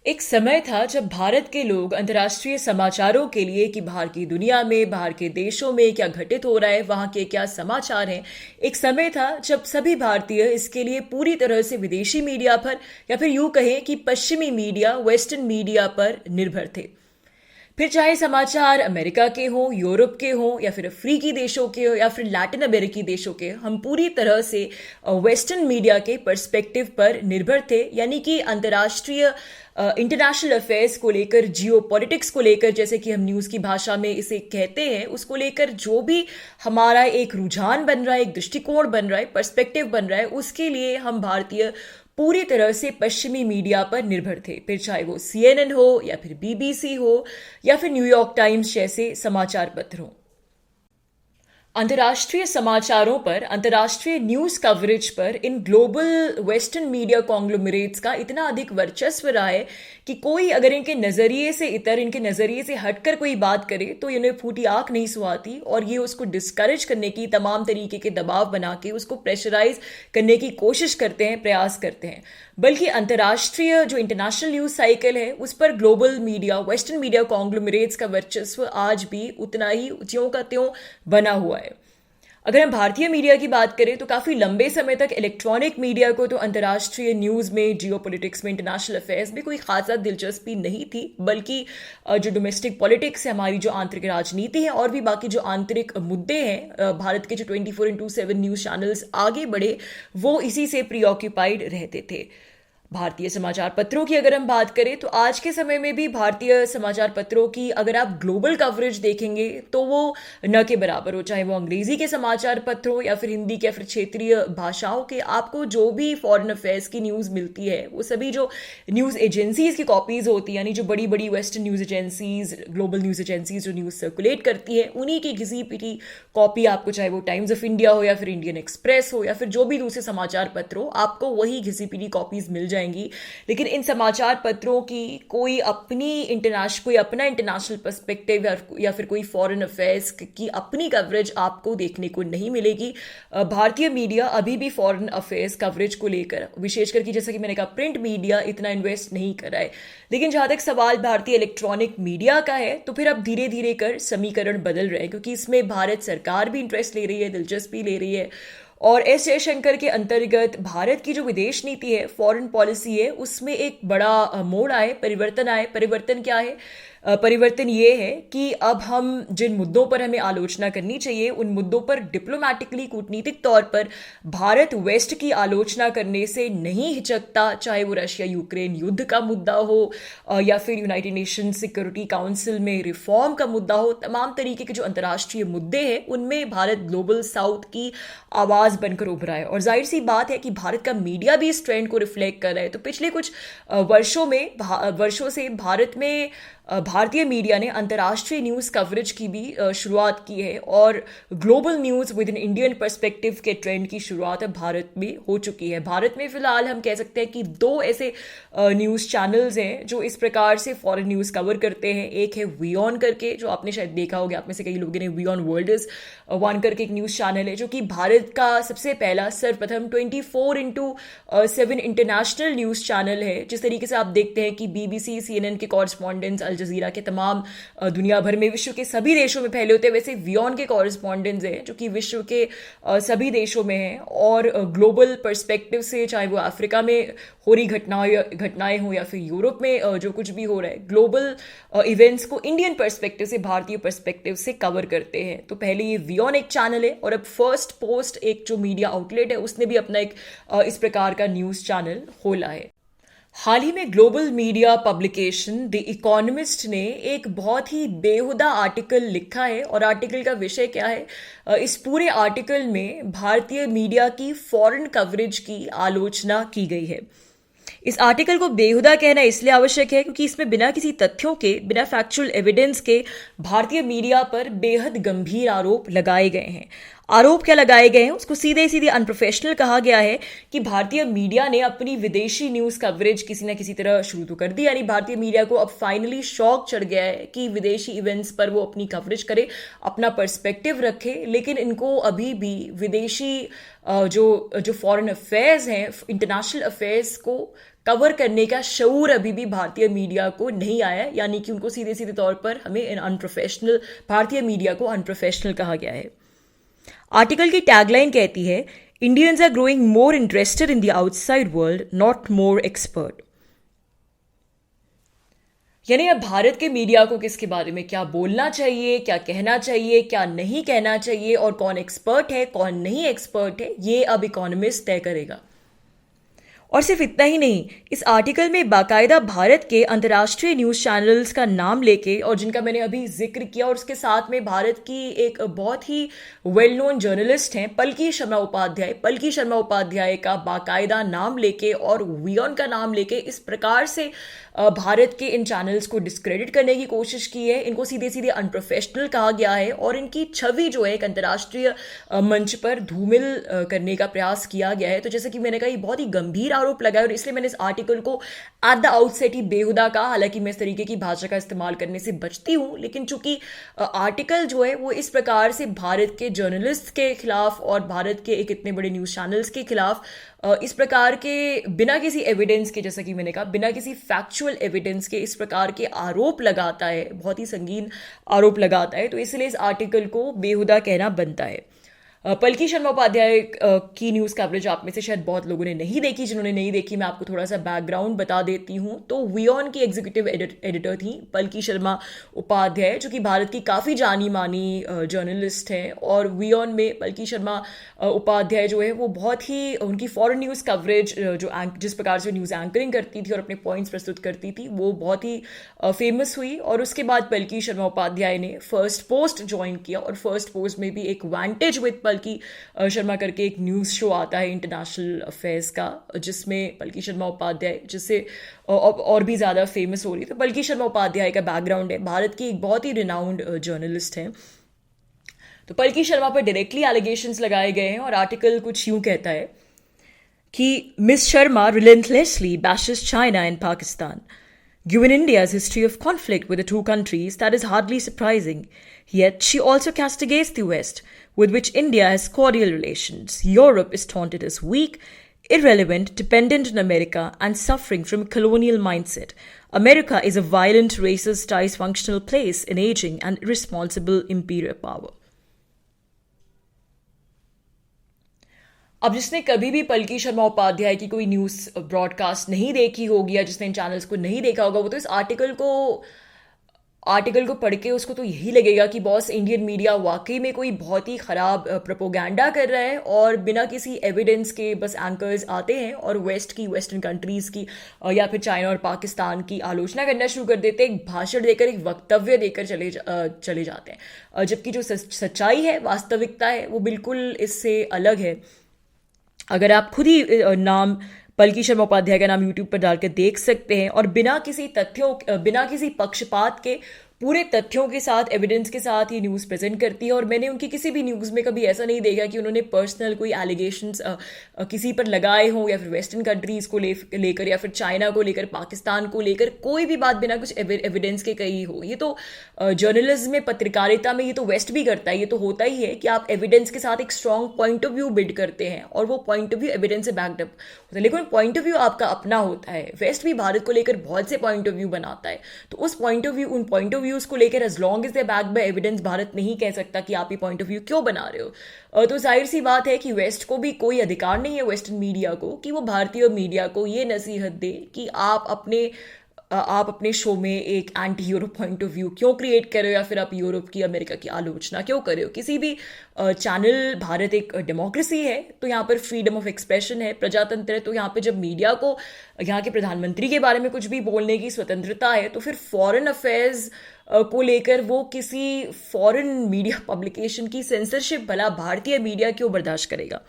एक समय था जब भारत के लोग अंतर्राष्ट्रीय समाचारों के लिए कि बाहर की दुनिया में, बाहर के देशों में क्या घटित हो रहा है, वहां के क्या समाचार हैं। एक समय था जब सभी भारतीय इसके लिए पूरी तरह से विदेशी मीडिया पर या फिर यूं कहें कि पश्चिमी मीडिया, वेस्टर्न मीडिया पर निर्भर थे। फिर चाहे समाचार अमेरिका के हों, यूरोप के हों या फिर अफ्रीकी देशों के हों या फिर लैटिन अमेरिकी देशों के, हम पूरी तरह से वेस्टर्न मीडिया के पर्सपेक्टिव पर निर्भर थे। यानी कि अंतर्राष्ट्रीय इंटरनेशनल अफेयर्स को लेकर, जियो पॉलिटिक्स को लेकर, जैसे कि हम न्यूज़ की भाषा में इसे कहते हैं, उसको लेकर जो भी हमारा एक रुझान बन रहा है, एक दृष्टिकोण बन रहा है, पर्सपेक्टिव बन रहा है, उसके लिए हम भारतीय पूरी तरह से पश्चिमी मीडिया पर निर्भर थे। फिर चाहे वो CNN हो या फिर BBC हो या फिर न्यूयॉर्क टाइम्स जैसे समाचार पत्र हो। अंतर्राष्ट्रीय समाचारों पर, अंतर्राष्ट्रीय न्यूज कवरेज पर in global western media conglomerates का इतना अधिक वर्चस्व रहा है कि कोई अगर इनके नजरिए से इतर, इनके नजरिए से हटकर कोई बात करे तो इन्हें फूटी आंख नहीं सुहाती और ये उसको डिस्करेज करने की तमाम तरीके के दबाव बना के उसको प्रेशराइज करने की कोशिश करते हैं, प्रयास करते हैं। बल्कि अंतर्राष्ट्रीय जो इंटरनेशनल न्यूज साइकिल है उस पर global media, western media conglomerates का वर्चस्व आज भी उतना ही ज्यों का त्यों बना हुआ है। अगर हम भारतीय मीडिया की बात करें तो काफी लंबे समय तक इलेक्ट्रॉनिक मीडिया को तो अंतर्राष्ट्रीय न्यूज में, जियोपॉलिटिक्स में, इंटरनेशनल अफेयर्स में कोई खासा दिलचस्पी नहीं थी। बल्कि जो डोमेस्टिक पॉलिटिक्स है, हमारी जो आंतरिक राजनीति है और भी बाकी जो आंतरिक मुद्दे हैं, भारत के जो 24x7 न्यूज चैनल्स आगे बढ़े वो इसी से प्रीऑक्यूपाइड रहते थे। भारतीय समाचार पत्रों की अगर हम बात करें तो आज के समय में भी भारतीय समाचार पत्रों की अगर आप ग्लोबल कवरेज देखेंगे तो वो न के बराबर हो। चाहे वो अंग्रेजी के समाचार पत्र हो या फिर हिंदी के या फिर क्षेत्रीय भाषाओं के, आपको जो भी फॉरेन अफेयर्स की न्यूज़ मिलती है वो सभी जो न्यूज़ एजेंसीज की कॉपीज होती है, यानी जो बड़ी बड़ी western news agencies, global news agencies जो न्यूज़ सर्कुलेट करती है, उन्हीं की घिसी पिटी कॉपी आपको, चाहे वो टाइम्स ऑफ इंडिया हो या फिर इंडियन एक्सप्रेस हो या फिर जो भी दूसरे समाचार पत्र हो, आपको वही घिसी पिटी कॉपीज मिल जाएंगी। लेकिन इन समाचार पत्रों की कोई अपना इंटरनेशनल पर्सपेक्टिव या फिर कोई फॉरेन अफेयर्स की अपनी कवरेज आपको देखने को नहीं मिलेगी। भारतीय मीडिया अभी भी फॉरेन अफेयर्स कवरेज को लेकर, विशेषकर कि जैसा कि मैंने कहा, प्रिंट मीडिया इतना इन्वेस्ट नहीं कर रहा है। लेकिन जहां तक सवाल भारतीय इलेक्ट्रॉनिक मीडिया का है तो फिर अब धीरे धीरे कर समीकरण बदल रहे हैं, क्योंकि इसमें भारत सरकार भी इंटरेस्ट ले रही है, दिलचस्पी ले रही है। और एस जयशंकर के अंतर्गत भारत की जो विदेश नीति है, फॉरेन पॉलिसी है, उसमें एक बड़ा मोड़ आए, परिवर्तन आए। परिवर्तन क्या है? परिवर्तन ये है कि अब हम जिन मुद्दों पर हमें आलोचना करनी चाहिए उन मुद्दों पर डिप्लोमैटिकली, कूटनीतिक तौर पर भारत वेस्ट की आलोचना करने से नहीं हिचकता। चाहे वो रशिया यूक्रेन युद्ध का मुद्दा हो या फिर यूनाइटेड नेशन सिक्योरिटी काउंसिल में रिफॉर्म का मुद्दा हो, तमाम तरीके के जो अंतर्राष्ट्रीय मुद्दे हैं उनमें भारत ग्लोबल साउथ की आवाज बनकर उभरा है। और जाहिर सी बात है कि भारत का मीडिया भी इस ट्रेंड को रिफ्लेक्ट कर रहा है। तो पिछले कुछ वर्षों से भारत में भारतीय मीडिया ने अंतर्राष्ट्रीय न्यूज़ कवरेज की भी शुरुआत की है और global news with in Indian perspective के ट्रेंड की शुरुआत अब भारत में हो चुकी है। भारत में फिलहाल हम कह सकते हैं कि दो ऐसे न्यूज़ चैनल्स हैं जो इस प्रकार से फॉरेन न्यूज़ कवर करते हैं। एक है वीऑन करके, जो आपने शायद देखा होगा, आप में से कई लोगों ने, वीऑन वर्ल्ड इज वन करके एक न्यूज़ चैनल है जो कि भारत का सबसे पहला, सर्वप्रथम 24x7 इंटरनेशनल न्यूज़ चैनल है। जिस तरीके से आप देखते हैं कि BBC, CNN के कॉरेस्पॉन्डेंट्स अल जजीरा के तमाम दुनिया भर में, विश्व के सभी देशों में फैले होते हैं, वैसे वीऑन के कॉरेस्पॉन्डेंट्स हैं जो कि विश्व के सभी देशों में हैं और ग्लोबल पर्सपेक्टिव से, चाहे वो अफ्रीका में हो रही घटनाएं हो या फिर यूरोप में जो कुछ भी हो रहा है, ग्लोबल इवेंट्स को इंडियन पर्सपेक्टिव से, भारतीय पर्सपेक्टिव से कवर करते हैं। तो पहले ये वीऑन एक चैनल है और अब फर्स्ट पोस्ट, एक जो मीडिया आउटलेट है, उसने भी अपना एक इस प्रकार का न्यूज़ चैनल खोला है। हाल ही में global media publication the economist ने एक बहुत ही बेहुदा आर्टिकल लिखा है और आर्टिकल का विषय क्या है? इस पूरे आर्टिकल में भारतीय मीडिया की फॉरेन कवरेज की आलोचना की गई है। इस आर्टिकल को बेहुदा कहना इसलिए आवश्यक है क्योंकि इसमें बिना किसी तथ्यों के, बिना फैक्चुअल एविडेंस के भारतीय मीडिया पर बेहद गंभीर आरोप लगाए गए हैं। आरोप क्या लगाए गए हैं? उसको सीधे सीधे अनप्रोफेशनल कहा गया है कि भारतीय मीडिया ने अपनी विदेशी न्यूज़ कवरेज किसी ना किसी तरह शुरू तो कर दी। यानी भारतीय मीडिया को अब फाइनली शौक चढ़ गया है कि विदेशी इवेंट्स पर वो अपनी कवरेज करे, अपना पर्सपेक्टिव रखे, लेकिन इनको अभी भी विदेशी जो फॉरेन अफेयर्स हैं, इंटरनेशनल अफेयर्स को कवर करने का शऊर अभी भी भारतीय मीडिया को नहीं आया है, यानी कि उनको सीधे सीधे तौर पर हमें अनप्रोफेशनल, भारतीय मीडिया को अनप्रोफेशनल कहा गया है। आर्टिकल की टैगलाइन कहती है, Indians are growing more interested in the outside world, not more expert. यानी अब भारत के मीडिया को किसके बारे में क्या बोलना चाहिए, क्या कहना चाहिए, क्या नहीं कहना चाहिए, और कौन एक्सपर्ट है कौन नहीं एक्सपर्ट है, ये अब इकोनॉमिस्ट तय करेगा। और सिर्फ इतना ही नहीं, इस आर्टिकल में बाकायदा भारत के अंतर्राष्ट्रीय न्यूज़ चैनल्स का नाम लेके, और जिनका मैंने अभी जिक्र किया, और उसके साथ में भारत की एक बहुत ही वेल नोन जर्नलिस्ट हैं पलकी शर्मा उपाध्याय, पलकी शर्मा उपाध्याय का बाकायदा नाम लेके और वियॉन का नाम लेके इस प्रकार से भारत के इन चैनल्स को डिस्क्रेडिट करने की कोशिश की है। इनको सीधे सीधे अनप्रोफेशनल कहा गया है और इनकी छवि जो है एक अंतर्राष्ट्रीय मंच पर धूमिल करने का प्रयास किया गया है। तो जैसे कि मैंने कहा, ये बहुत ही गंभीर आरोप लगा है और इसलिए मैंने इस आर्टिकल को एट द आउटसेट ही बेहुदा कहा। हालांकि मैं इस तरीके की भाषा का इस्तेमाल करने से बचती हूँ, लेकिन चूंकि आर्टिकल जो है वो इस प्रकार से भारत के जर्नलिस्ट के खिलाफ और भारत के एक इतने बड़े न्यूज़ चैनल्स के खिलाफ इस प्रकार के बिना किसी एविडेंस के, जैसा कि मैंने कहा, बिना किसी फैक्चुअल एविडेंस के इस प्रकार के आरोप लगाता है, बहुत ही संगीन आरोप लगाता है, तो इसलिए इस आर्टिकल को बेहुदा कहना बनता है। पलकी शर्मा उपाध्याय की न्यूज़ कवरेज आप में से शायद बहुत लोगों ने नहीं देखी। जिन्होंने नहीं देखी, मैं आपको थोड़ा सा बैकग्राउंड बता देती हूँ। तो वियॉन की एग्जीक्यूटिव एडिटर थी पलकी शर्मा उपाध्याय, जो कि भारत की काफ़ी जानी मानी जर्नलिस्ट हैं। और वियॉन में पलकी शर्मा उपाध्याय जो है वो बहुत ही, उनकी फॉरेन न्यूज़ कवरेज जिस प्रकार से न्यूज़ एंकरिंग करती थी और अपने पॉइंट्स प्रस्तुत करती थी, वो बहुत ही फेमस हुई। और उसके बाद पलकी शर्मा उपाध्याय ने फर्स्ट पोस्ट ज्वाइन किया और फर्स्ट पोस्ट में भी एक वांटेज विद पलकी शर्मा करके एक न्यूज़ शो आता है इंटरनेशनल अफेयर्स का, जिसमें पलकी शर्मा उपाध्याय, जिससे और भी ज़्यादा फेमस हो रही है। तो पलकी शर्मा उपाध्याय का बैकग्राउंड है, भारत की एक बहुत ही रिनाउंड जर्नलिस्ट हैं। तो पलकी शर्मा पर डायरेक्टली एलिगेशंस लगाए गए हैं और आर्टिकल कुछ यूं कहता है कि miss Sharma relentlessly bashes China and Pakistan. Given India's history of conflict with the two countries, that is hardly surprising. Yet she also castigates the West, with which India has cordial relations. Europe is taunted as weak, irrelevant, dependent on America, and suffering from a colonial mindset. America is a violent, racist, dysfunctional place in aging and irresponsible imperial power. अब जिसने कभी भी पलकी शर्मा उपाध्याय की कोई news broadcast नहीं देखी होगी या जिसने इन चैनल्स को नहीं देखा होगा, वो तो इस आर्टिकल को पढ़ के उसको तो यही लगेगा कि बॉस, इंडियन मीडिया वाकई में कोई बहुत ही ख़राब प्रोपोगंडा कर रहा है और बिना किसी एविडेंस के बस एंकर्स आते हैं और वेस्टर्न कंट्रीज़ की या फिर चाइना और पाकिस्तान की आलोचना करना शुरू कर देते हैं, एक भाषण देकर, एक वक्तव्य देकर चले जाते हैं। जबकि जो सच्चाई है, वास्तविकता है, वो बिल्कुल इससे अलग है। अगर आप खुद ही नाम पलकी शर्मा उपाध्याय का नाम यूट्यूब पर डालकर देख सकते हैं और बिना किसी पक्षपात के पूरे तथ्यों के साथ, एविडेंस के साथ ये न्यूज़ प्रेजेंट करती है। और मैंने उनकी किसी भी न्यूज़ में कभी ऐसा नहीं देखा कि उन्होंने पर्सनल कोई एलिगेशंस किसी पर लगाए हों, या फिर वेस्टर्न कंट्रीज़ को लेकर या फिर चाइना को लेकर, पाकिस्तान को लेकर कोई भी बात बिना कुछ एविडेंस के कही हो। ये तो जर्नलिज्म में, पत्रकारिता में ये तो वेस्ट भी करता है। ये तो होता ही है कि आप एविडेंस के साथ एक strong point of view build करते हैं और वो पॉइंट ऑफ व्यू एविडेंस से बैकड अप होता है, लेकिन पॉइंट ऑफ व्यू आपका अपना होता है। वेस्ट भी भारत को लेकर बहुत से पॉइंट ऑफ व्यू बनाता है, तो उन पॉइंट ऑफ व्यूज को लेकर as long as they backed by evidence, Bharat नहीं कह सकता कि आप ये पॉइंट ऑफ व्यू क्यों बना रहे हो। तो जाहिर सी बात है कि वेस्ट को भी कोई अधिकार नहीं है, वेस्टर्न मीडिया को, कि वो भारतीय मीडिया को ये नसीहत दे कि आप अपने शो में एक anti Europe point of view क्यों क्रिएट कर रहे हो, या फिर आप यूरोप की, अमेरिका की आलोचना क्यों कर रहे हो। किसी भी चैनल, भारत एक डेमोक्रेसी है, तो यहाँ पर फ्रीडम ऑफ एक्सप्रेशन है, प्रजातंत्र है, तो यहाँ पे जब मीडिया को यहाँ के प्रधानमंत्री के बारे में कुछ भी बोलने की स्वतंत्रता है, तो फिर फॉरेन अफेयर्स को लेकर वो किसी फॉरेन मीडिया पब्लिकेशन की सेंसरशिप भला भारतीय मीडिया क्यों बर्दाश्त करेगा।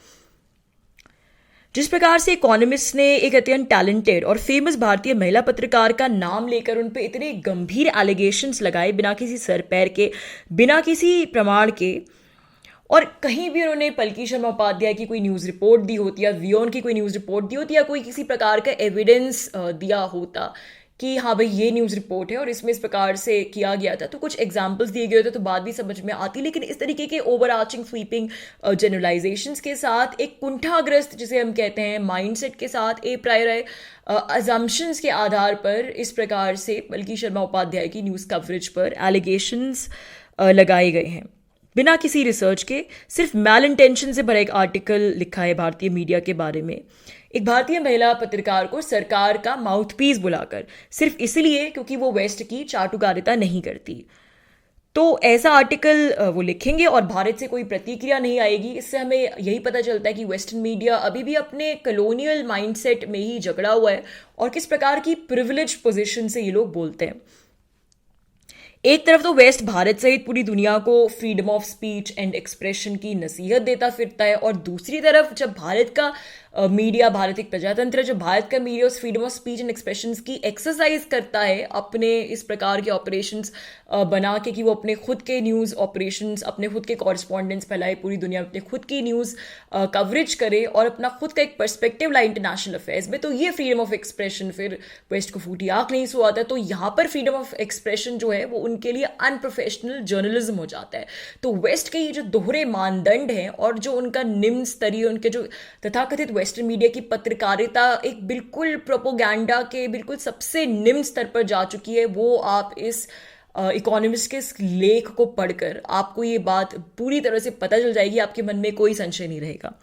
जिस प्रकार से इकोनॉमिस्ट ने एक अत्यंत टैलेंटेड और फेमस भारतीय महिला पत्रकार का नाम लेकर उन पे इतने गंभीर एलिगेशंस लगाए बिना किसी सर पैर के, बिना किसी प्रमाण के, और कहीं भी उन्होंने पलकी शर्मा उपाध्याय की कोई न्यूज़ रिपोर्ट दी होती या वियोन की कोई न्यूज़ रिपोर्ट दी होती या कोई किसी प्रकार का एविडेंस दिया होता कि हाँ भाई ये न्यूज़ रिपोर्ट है और इसमें इस प्रकार से किया गया था, तो कुछ एग्जाम्पल्स दिए गए होते तो बात भी समझ में आती। लेकिन इस तरीके के ओवर आर्चिंग स्वीपिंग जनरलाइजेशंस के साथ, एक कुंठाग्रस्त जिसे हम कहते हैं माइंडसेट के साथ, ए प्रायर अजम्पशंस के आधार पर इस प्रकार से पलकी शर्मा उपाध्याय की न्यूज़ कवरेज पर एलिगेशंस लगाए गए हैं बिना किसी रिसर्च के। सिर्फ मैल इंटेंशन से भरा एक आर्टिकल लिखा है भारतीय मीडिया के बारे में, एक भारतीय महिला पत्रकार को सरकार का माउथपीस बुलाकर, सिर्फ इसलिए क्योंकि वो वेस्ट की चाटुकारिता नहीं करती। तो ऐसा आर्टिकल वो लिखेंगे और भारत से कोई प्रतिक्रिया नहीं आएगी। इससे हमें यही पता चलता है कि वेस्टर्न मीडिया अभी भी अपने कॉलोनियल माइंडसेट में ही जकड़ा हुआ है और किस प्रकार की प्रिविलेज पोजीशन से ये लोग बोलते हैं। एक तरफ तो वेस्ट भारत सहित पूरी दुनिया को freedom of speech and expression की नसीहत देता फिरता है, और दूसरी तरफ जब भारत का मीडिया, भारत एक प्रजातंत्र, जब भारत का मीडिया उस freedom of speech and expression की एक्सरसाइज करता है अपने इस प्रकार के ऑपरेशंस बना के कि वो अपने खुद के न्यूज़ ऑपरेशंस, अपने खुद के कॉरेस्पॉन्डेंट्स फैलाए पूरी दुनिया में, अपने खुद की न्यूज़ कवरेज करे और अपना खुद का एक पर्सपेक्टिव लाए इंटरनेशनल अफेयर्स में, तो ये फ्रीडम ऑफ एक्सप्रेशन फिर वेस्ट को फूटी आंख नहीं सुहाता। तो यहाँ पर फ्रीडम ऑफ एक्सप्रेशन जो है वो उनके लिए अनप्रोफेशनल जर्नलिज्म हो जाता है। तो वेस्ट के ये जो दोहरे मानदंड हैं और जो उनका निम्न स्तरीय, उनके जो तथाकथित वेस्टर्न मीडिया की पत्रकारिता एक बिल्कुल प्रोपोगंडा के बिल्कुल सबसे निम्न स्तर पर जा चुकी है, वो आप इस इकोनॉमिस्ट के इस लेख को पढ़कर आपको ये बात पूरी तरह से पता चल जाएगी, आपके मन में कोई संशय नहीं रहेगा।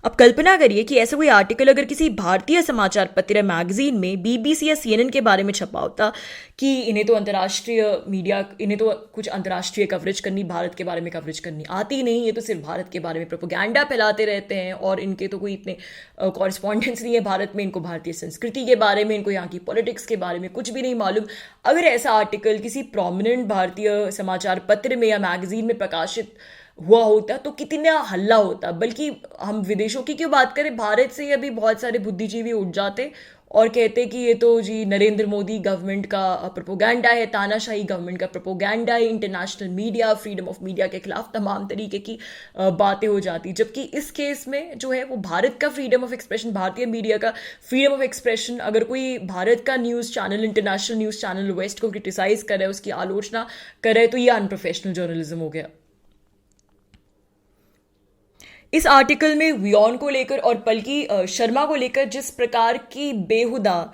अब कल्पना करिए कि ऐसा कोई आर्टिकल अगर किसी भारतीय समाचार पत्र या मैगजीन में बीबीसी या सीएनएन के बारे में छपा होता कि इन्हें तो अंतर्राष्ट्रीय मीडिया, इन्हें तो कुछ अंतर्राष्ट्रीय कवरेज करनी, भारत के बारे में कवरेज करनी आती नहीं, ये तो सिर्फ भारत के बारे में प्रोपोगंडा फैलाते रहते हैं और इनके तो कोई इतने कॉरेस्पॉन्डेंस नहीं है भारत में, इनको भारतीय संस्कृति के बारे में, इनको यहाँ की पॉलिटिक्स के बारे में कुछ भी नहीं मालूम। अगर ऐसा आर्टिकल किसी प्रोमिनेंट भारतीय समाचार पत्र में या मैगजीन में प्रकाशित हुआ होता तो कितना हल्ला होता। बल्कि हम विदेशों की क्यों बात करें, भारत से ही अभी बहुत सारे बुद्धिजीवी उठ जाते और कहते कि ये तो जी नरेंद्र मोदी गवर्नमेंट का प्रोपोगंडा है, तानाशाही गवर्नमेंट का प्रोपोगंडा है, international media, freedom of media के खिलाफ तमाम तरीके की बातें हो जाती। जबकि इस केस में जो है वो भारत का फ्रीडम ऑफ एक्सप्रेशन, भारतीय मीडिया का फ्रीडम ऑफ एक्सप्रेशन, अगर कोई भारत का news channel, international news channel west को क्रिटिसाइज कर रहा है, उसकी आलोचना कर रहा है, तो ये अनप्रोफेशनल जर्नलिज्म हो गया। इस आर्टिकल में वियॉन को लेकर और पलकी शर्मा को लेकर जिस प्रकार की बेहुदा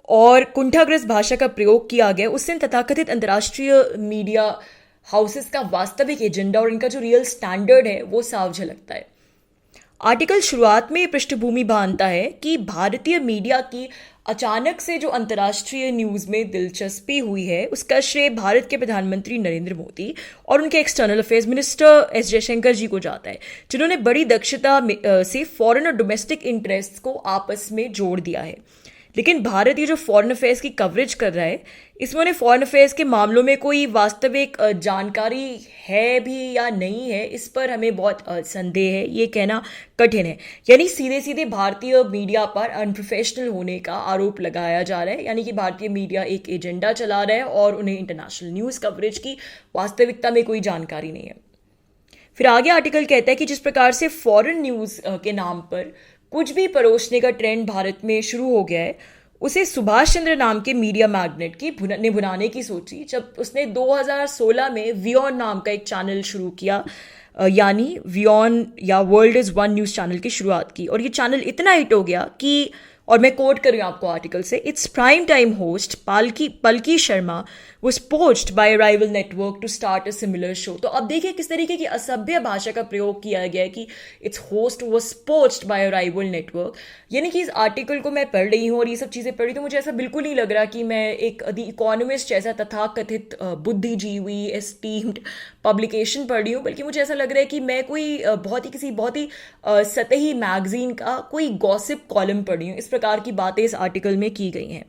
और कुंठाग्रस्त भाषा का प्रयोग किया गया, उससे तथाकथित अंतर्राष्ट्रीय मीडिया हाउसेस का वास्तविक एजेंडा और इनका जो रियल स्टैंडर्ड है वो साफ झलकता है। आर्टिकल शुरुआत में पृष्ठभूमि बांधता है कि भारतीय मीडिया की अचानक से जो अंतर्राष्ट्रीय न्यूज़ में दिलचस्पी हुई है उसका श्रेय भारत के प्रधानमंत्री नरेंद्र मोदी और उनके external affairs minister S Jaishankar ji को जाता है, जिन्होंने बड़ी दक्षता से फॉरेन और डोमेस्टिक इंटरेस्ट को आपस में जोड़ दिया है। लेकिन भारत ये जो फॉरेन अफेयर्स की कवरेज कर रहा है, इसमें उन्हें फॉरेन अफेयर्स के मामलों में कोई वास्तविक जानकारी है भी या नहीं है, इस पर हमें बहुत संदेह है, ये कहना कठिन है। यानी सीधे सीधे भारतीय मीडिया पर अनप्रोफेशनल होने का आरोप लगाया जा रहा है, यानी कि भारतीय मीडिया एक एजेंडा चला रहा है और उन्हें इंटरनेशनल न्यूज़ कवरेज की वास्तविकता में कोई जानकारी नहीं है। फिर आगे आर्टिकल कहता है कि जिस प्रकार से फॉरेन न्यूज़ के नाम पर कुछ भी परोसने का ट्रेंड भारत में शुरू हो गया है, उसे सुभाष चंद्र नाम के मीडिया मैग्नेट ने भुनाने की सोची जब उसने 2016 में वियॉन नाम का एक चैनल शुरू किया, यानी वियॉन या world is one news channel की शुरुआत की। और ये चैनल इतना हिट हो गया कि, और मैं कोट कर रही हूँ आपको आर्टिकल से, it's prime time host Palki Sharma was poached by a rival network to start a similar show। तो अब देखिए किस तरीके की असभ्य भाषा का प्रयोग किया गया है कि its host was poached by a rival network। यानी कि इस आर्टिकल को मैं पढ़ रही हूँ और ये सब चीज़ें पढ़ रही, तो मुझे ऐसा बिल्कुल नहीं लग रहा कि मैं एक द इकोनॉमिस्ट जैसा तथाकथित बुद्धिजीवी एस्टीम्ड पब्लिकेशन पढ़ रही हूँ, बल्कि मुझे ऐसा लग रहा है कि मैं कोई किसी बहुत ही सतही मैगजीन का कोई गॉसिप कॉलम पढ़ रही हूँ। इस प्रकार की बातें इस आर्टिकल में की गई हैं।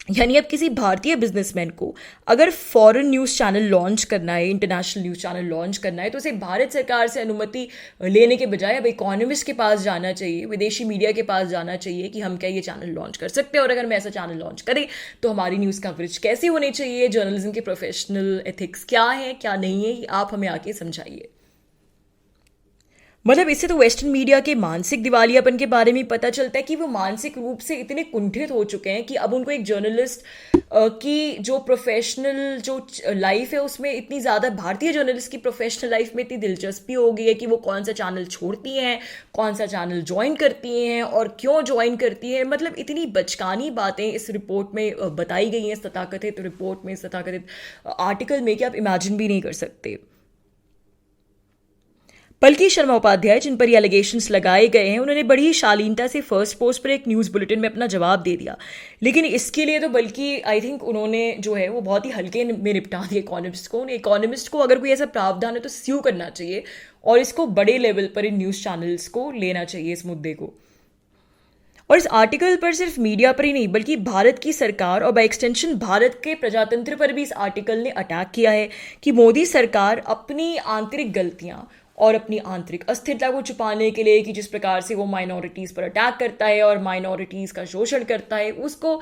यानी अब किसी भारतीय बिजनेसमैन को अगर फॉरेन न्यूज़ चैनल लॉन्च करना है, इंटरनेशनल न्यूज़ चैनल लॉन्च करना है, तो उसे भारत सरकार से अनुमति लेने के बजाय अब इकोनॉमिस्ट के पास जाना चाहिए, विदेशी मीडिया के पास जाना चाहिए कि हम क्या ये चैनल लॉन्च कर सकते हैं, और अगर मैं ऐसा चैनल लॉन्च करें तो हमारी न्यूज़ कवरेज कैसी होनी चाहिए, जर्नलिज्म के प्रोफेशनल एथिक्स क्या है क्या नहीं है, आप हमें आके समझाइए। मतलब इससे तो वेस्टर्न मीडिया के मानसिक दिवालियापन के बारे में पता चलता है कि वो मानसिक रूप से इतने कुंठित हो चुके हैं कि अब उनको एक जर्नलिस्ट की जो प्रोफेशनल जो लाइफ है उसमें इतनी ज़्यादा, भारतीय जर्नलिस्ट की प्रोफेशनल लाइफ में इतनी दिलचस्पी हो गई है कि वो कौन सा चैनल छोड़ती हैं, कौन सा चैनल ज्वाइन करती हैं और क्यों ज्वाइन करती हैं। मतलब इतनी बचकानी बातें इस रिपोर्ट में बताई गई हैं, इस तथाकथित रिपोर्ट में, इस तथाकथित आर्टिकल में, कि आप इमेजिन भी नहीं कर सकते। पलकी शर्मा उपाध्याय, जिन पर ये एलिगेशंस लगाए गए हैं, उन्होंने बड़ी ही शालीनता से फर्स्ट पोस्ट पर एक न्यूज़ बुलेटिन में अपना जवाब दे दिया। लेकिन इसके लिए तो बल्कि आई थिंक उन्होंने जो है वो बहुत ही हल्के में निपटा दिया इकोनॉमिस्ट को। इकोनॉमिस्ट को अगर कोई ऐसा प्रावधान है तो स्यू करना चाहिए और इसको बड़े लेवल पर इन न्यूज़ चैनल्स को लेना चाहिए इस मुद्दे को। और इस आर्टिकल पर सिर्फ मीडिया पर ही नहीं बल्कि भारत की सरकार और बाय एक्सटेंशन भारत के प्रजातंत्र पर भी इस आर्टिकल ने अटैक किया है कि मोदी सरकार अपनी आंतरिक गलतियां और अपनी आंतरिक अस्थिरता को छुपाने के लिए, कि जिस प्रकार से वो माइनॉरिटीज़ पर अटैक करता है और माइनॉरिटीज़ का शोषण करता है, उसको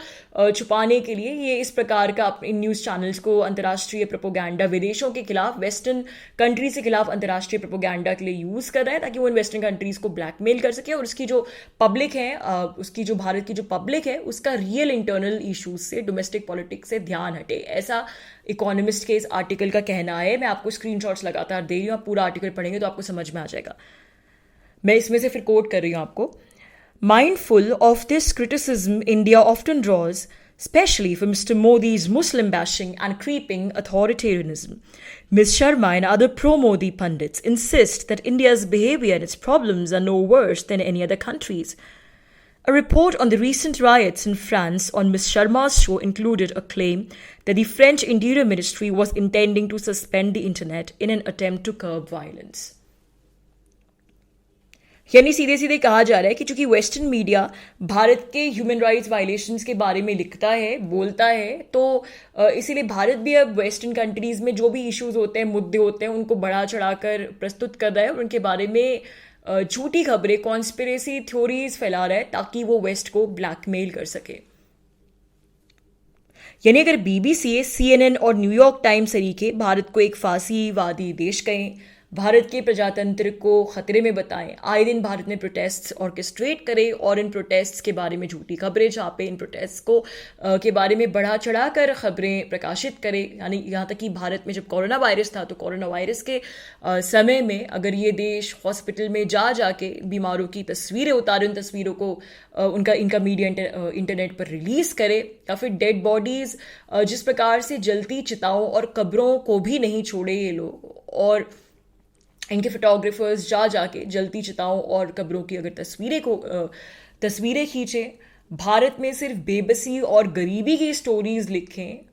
छुपाने के लिए ये इस प्रकार का इन न्यूज़ चैनल्स को अंतर्राष्ट्रीय प्रोपोगंडा, विदेशों के खिलाफ, वेस्टर्न कंट्रीज के खिलाफ अंतर्राष्ट्रीय प्रोपोगंडा के लिए यूज़ कर रहा है ताकि वो इन वेस्टर्न कंट्रीज़ को ब्लैकमेल कर सके और उसकी जो पब्लिक है, उसकी जो भारत की जो पब्लिक है, उसका रियल इंटरनल इशूज से, डोमेस्टिक पॉलिटिक्स से ध्यान हटे। ऐसा इकोनॉमिस्ट के इस आर्टिकल का कहना है। मैं आपको स्क्रीनशॉट्स लगातार दे रही हूँ, आप पूरा आर्टिकल पढ़ेंगे तो आपको समझ में आ जाएगा। मैं इसमें से फिर कोट कर रही हूँ आपको। Mindful of this criticism India often draws especially for Mr. Modi's Muslim bashing and creeping authoritarianism. Ms. Sharma and other pro-Modi pundits insist that India's behavior and its problems are no worse than any other country's. A report on the recent riots in France on Ms. Sharma's show included a claim that the French Interior Ministry was intending to suspend the internet in an attempt to curb violence. यानी सीधे सीधे कहा जा रहा है कि चूंकि western media Bharat के ह्यूमन राइट्स वायलेशंस के बारे में लिखता है, बोलता है, तो इसीलिए भारत भी अब वेस्टर्न कंट्रीज़ में जो भी इश्यूज होते हैं, मुद्दे होते हैं, उनको बढ़ा चढ़ाकर प्रस्तुत कर रहा है और उनके बारे में झूठी खबरें, कॉन्स्पिरेसी थ्योरीज फैला रहा है ताकि वो वेस्ट को ब्लैकमेल कर सके। यानी अगर बीबीसी, CNN और न्यूयॉर्क टाइम्स तरीके भारत को एक फांसीवादी देश कहें, भारत के प्रजातंत्र को खतरे में बताएं, आए दिन भारत में प्रोटेस्ट्स ऑर्केस्ट्रेट करे और इन प्रोटेस्ट्स के बारे में झूठी खबरें छापे, इन प्रोटेस्ट्स को के बारे में बढ़ा चढ़ा कर खबरें प्रकाशित करे। यानी यहाँ तक कि भारत में जब कोरोना वायरस था तो कोरोना वायरस के समय में अगर ये देश हॉस्पिटल में जाके बीमारों की तस्वीरें उतारे, उन तस्वीरों को इनका मीडिया इंटरनेट पर रिलीज़ करे, या फिर डेड बॉडीज़ जिस प्रकार से जलती चिताओं और कब्रों को भी नहीं छोड़े ये लोग, और इनके फोटोग्राफर्स जाके जलती चिताओं और कब्रों की अगर तस्वीरें खींचें, भारत में सिर्फ बेबसी और गरीबी की स्टोरीज लिखें,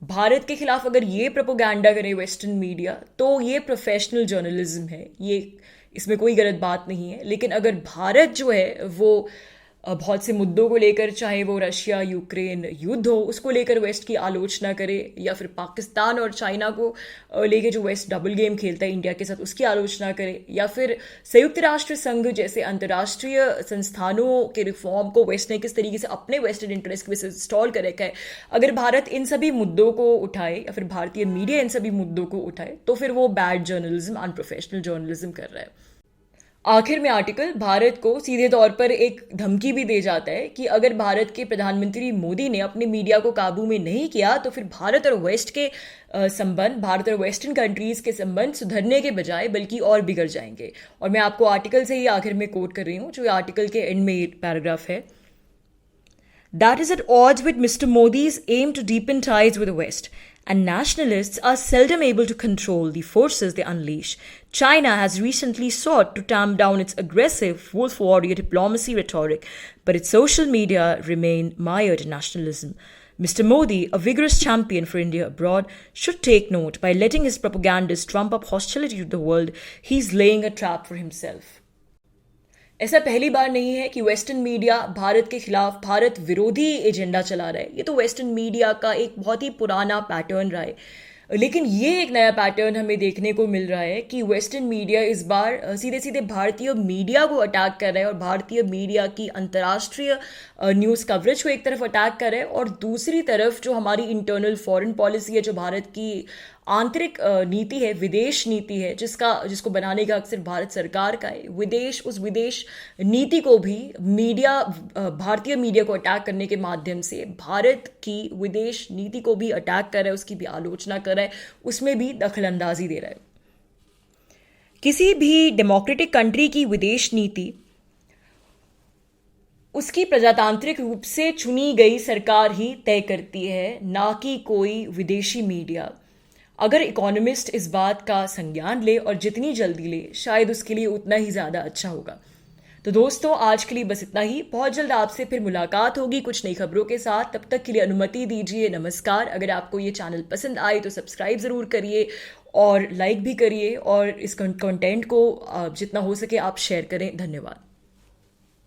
भारत के खिलाफ अगर ये प्रोपोगंडा करे वेस्टर्न मीडिया, तो ये प्रोफेशनल जर्नलिज्म है, ये इसमें कोई गलत बात नहीं है। लेकिन अगर भारत जो है वो बहुत से मुद्दों को लेकर, चाहे वो रशिया यूक्रेन युद्ध हो उसको लेकर वेस्ट की आलोचना करे, या फिर पाकिस्तान और चाइना को लेके जो वेस्ट डबल गेम खेलता है इंडिया के साथ उसकी आलोचना करे, या फिर संयुक्त राष्ट्र संघ जैसे अंतर्राष्ट्रीय संस्थानों के रिफॉर्म को वेस्ट ने किस तरीके से अपने वेस्टर्न इंटरेस्ट की वजह से इंस्टॉल कर रखा है, अगर भारत इन सभी मुद्दों को उठाए या फिर भारतीय मीडिया इन सभी मुद्दों को उठाए, तो फिर वो बैड जर्नलिज्म, अनप्रोफेशनल जर्नलिज्म कर रहा है। आखिर में आर्टिकल भारत को सीधे तौर पर एक धमकी भी दे जाता है कि अगर भारत के प्रधानमंत्री मोदी ने अपने मीडिया को काबू में नहीं किया तो फिर भारत और वेस्ट के संबंध, भारत और वेस्टर्न कंट्रीज के संबंध सुधरने के बजाय बल्कि और बिगड़ जाएंगे। और मैं आपको आर्टिकल से ही आखिर में कोट कर रही हूँ, जो आर्टिकल के एंड में पैराग्राफ है। That is at odds with Mr. Modi's aim to deepen ties with the West, and nationalists are seldom able to control the forces they unleash. China has recently sought to tamp down its aggressive wolf warrior diplomacy rhetoric, but its social media remain mired in nationalism. Mr. Modi, a vigorous champion for India abroad, should take note by letting his propagandists trump up hostility to the world. He's laying a trap for himself. ऐसा पहली बार नहीं है कि western media Bharat के खिलाफ भारत विरोधी agenda चला रहा है। ये तो वेस्टर्न मीडिया का एक बहुत ही पुराना पैटर्न रहा है, लेकिन ये एक नया पैटर्न हमें देखने को मिल रहा है कि वेस्टर्न मीडिया इस बार सीधे सीधे भारतीय मीडिया को अटैक कर रहा है और भारतीय मीडिया की अंतर्राष्ट्रीय न्यूज़ कवरेज को एक तरफ अटैक कर रहा है, और दूसरी तरफ जो हमारी इंटरनल फॉरेन पॉलिसी है, जो भारत की आंतरिक नीति है, विदेश नीति है, जिसको बनाने का अक्सर भारत सरकार का है, उस विदेश नीति को भी भारतीय मीडिया को अटैक करने के माध्यम से भारत की विदेश नीति को भी अटैक कर रहा है, उसकी भी आलोचना कर रहा है, उसमें भी दखलंदाजी दे रहा है। किसी भी डेमोक्रेटिक कंट्री की विदेश नीति उसकी प्रजातांत्रिक रूप से चुनी गई सरकार ही तय करती है, ना कि कोई विदेशी मीडिया। अगर इकोनॉमिस्ट इस बात का संज्ञान ले और जितनी जल्दी ले, शायद उसके लिए उतना ही ज़्यादा अच्छा होगा। तो दोस्तों, आज के लिए बस इतना ही। बहुत जल्द आपसे फिर मुलाकात होगी कुछ नई खबरों के साथ। तब तक के लिए अनुमति दीजिए, नमस्कार। अगर आपको ये चैनल पसंद आए तो सब्सक्राइब ज़रूर करिए और लाइक भी करिए, और इस कंटेंट को जितना हो सके आप शेयर करें। धन्यवाद।